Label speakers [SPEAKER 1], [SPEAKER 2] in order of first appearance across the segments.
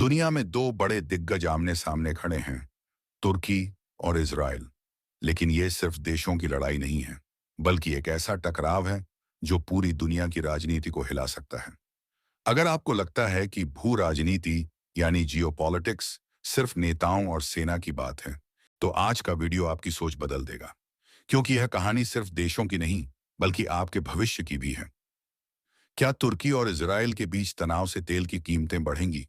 [SPEAKER 1] दुनिया में दो बड़े दिग्गज आमने सामने खड़े हैं, तुर्की और इजराइल। लेकिन ये सिर्फ देशों की लड़ाई नहीं है, बल्कि एक ऐसा टकराव है जो पूरी दुनिया की राजनीति को हिला सकता है। अगर आपको लगता है कि भू राजनीति यानी जियोपॉलिटिक्स सिर्फ नेताओं और सेना की बात है, तो आज का वीडियो आपकी सोच बदल देगा। क्योंकि यह कहानी सिर्फ देशों की नहीं, बल्कि आपके भविष्य की भी है। क्या तुर्की और इजराइल के बीच तनाव से तेल की कीमतें बढ़ेंगी?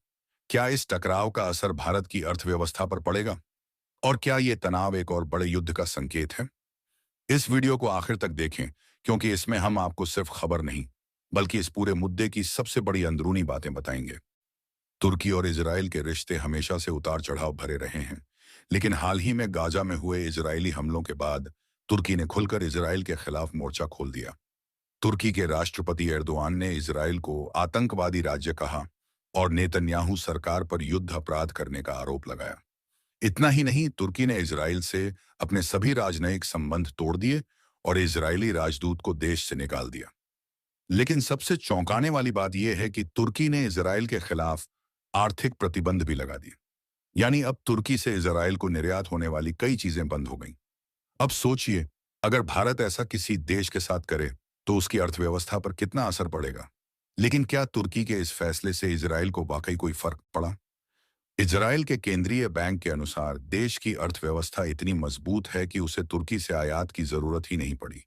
[SPEAKER 1] क्या इस टकराव का असर भारत की अर्थव्यवस्था पर पड़ेगा? और क्या ये तनाव एक और बड़े युद्ध का संकेत है? इस वीडियो को आखिर तक देखें, क्योंकि इसमें हम आपको सिर्फ खबर नहीं, बल्कि इस पूरे मुद्दे की सबसे बड़ी अंदरूनी बातें बताएंगे। तुर्की और इजराइल के रिश्ते हमेशा से उतार चढ़ाव भरे रहे हैं, लेकिन हाल ही में गाजा में हुए इजरायली हमलों के बाद तुर्की ने खुलकर इजराइल के खिलाफ मोर्चा खोल दिया। तुर्की के राष्ट्रपति एर्दोआन ने इजराइल को आतंकवादी राज्य कहा और नेतन्याहू सरकार पर युद्ध अपराध करने का आरोप लगाया। इतना ही नहीं, तुर्की ने इजराइल से अपने सभी राजनयिक संबंध तोड़ दिए और इजरायली राजदूत को देश से निकाल दिया। लेकिन सबसे चौंकाने वाली बात यह है कि तुर्की ने इजराइल के खिलाफ आर्थिक प्रतिबंध भी लगा दिए। यानी अब तुर्की से इजराइल को निर्यात होने वाली कई चीजें बंद हो गईं। अब सोचिए, अगर भारत ऐसा किसी देश के साथ करे तो उसकी अर्थव्यवस्था पर कितना असर पड़ेगा। लेकिन क्या तुर्की के इस फैसले से इजराइल को वाकई कोई फर्क पड़ा? इजराइल के केंद्रीय बैंक के अनुसार देश की अर्थव्यवस्था इतनी मजबूत है कि उसे तुर्की से आयात की जरूरत ही नहीं पड़ी।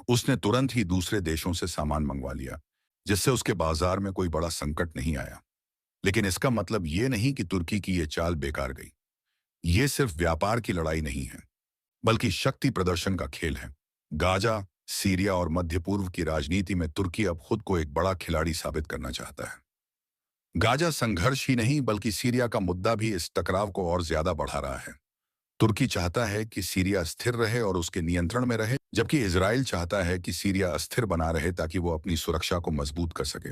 [SPEAKER 1] उसने तुरंत ही दूसरे देशों से सामान मंगवा लिया, जिससे उसके बाजार में कोई बड़ा संकट नहीं आया। लेकिन इसका मतलब ये नहीं कि तुर्की की ये चाल बेकार गई। ये सिर्फ व्यापार की लड़ाई नहीं है, बल्कि शक्ति प्रदर्शन का खेल है। गाजा, सीरिया और मध्य पूर्व की राजनीति में तुर्की अब खुद को एक बड़ा खिलाड़ी साबित करना चाहता है। गाजा संघर्ष ही नहीं, बल्कि सीरिया का मुद्दा भी इस टकराव को और ज्यादा बढ़ा रहा है। तुर्की चाहता है कि सीरिया स्थिर रहे और उसके नियंत्रण में रहे, जबकि इजराइल चाहता है कि सीरिया अस्थिर बना रहे ताकि वो अपनी सुरक्षा को मजबूत कर सके।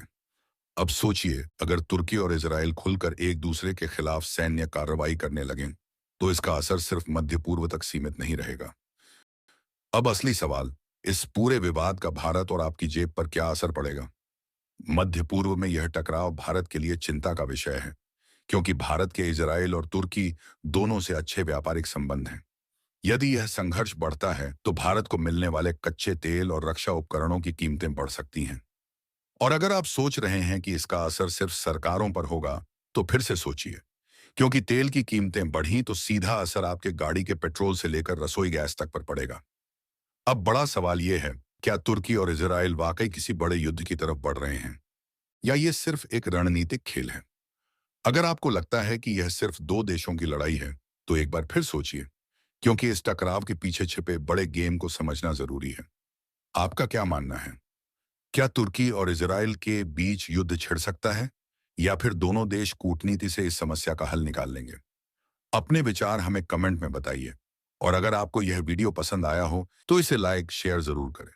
[SPEAKER 1] अब सोचिए, अगर तुर्की और इजराइल खुलकर एक दूसरे के खिलाफ सैन्य कार्रवाई करने लगें, तो इसका असर सिर्फ मध्य पूर्व तक सीमित नहीं रहेगा। अब असली सवाल, इस पूरे विवाद का भारत और आपकी जेब पर क्या असर पड़ेगा? मध्य पूर्व में यह टकराव भारत के लिए चिंता का विषय है, क्योंकि भारत के इजराइल और तुर्की दोनों से अच्छे व्यापारिक संबंध हैं। यदि यह संघर्ष बढ़ता है तो भारत को मिलने वाले कच्चे तेल और रक्षा उपकरणों की कीमतें बढ़ सकती हैं। और अगर आप सोच रहे हैं कि इसका असर सिर्फ सरकारों पर होगा, तो फिर से सोचिए, क्योंकि तेल की कीमतें बढ़ी तो सीधा असर आपके गाड़ी के पेट्रोल से लेकर रसोई गैस तक पर पड़ेगा। अब बड़ा सवाल यह है, क्या तुर्की और इजराइल वाकई किसी बड़े युद्ध की तरफ बढ़ रहे हैं, या ये सिर्फ एक रणनीतिक खेल है? अगर आपको लगता है कि यह सिर्फ दो देशों की लड़ाई है, तो एक बार फिर सोचिए, क्योंकि इस टकराव के पीछे छिपे बड़े गेम को समझना जरूरी है। आपका क्या मानना है? क्या तुर्की और इजराइल के बीच युद्ध छिड़ सकता है, या फिर दोनों देश कूटनीति से इस समस्या का हल निकाल लेंगे? अपने विचार हमें कमेंट में बताइए। और अगर आपको यह वीडियो पसंद आया हो तो इसे लाइक शेयर जरूर करें।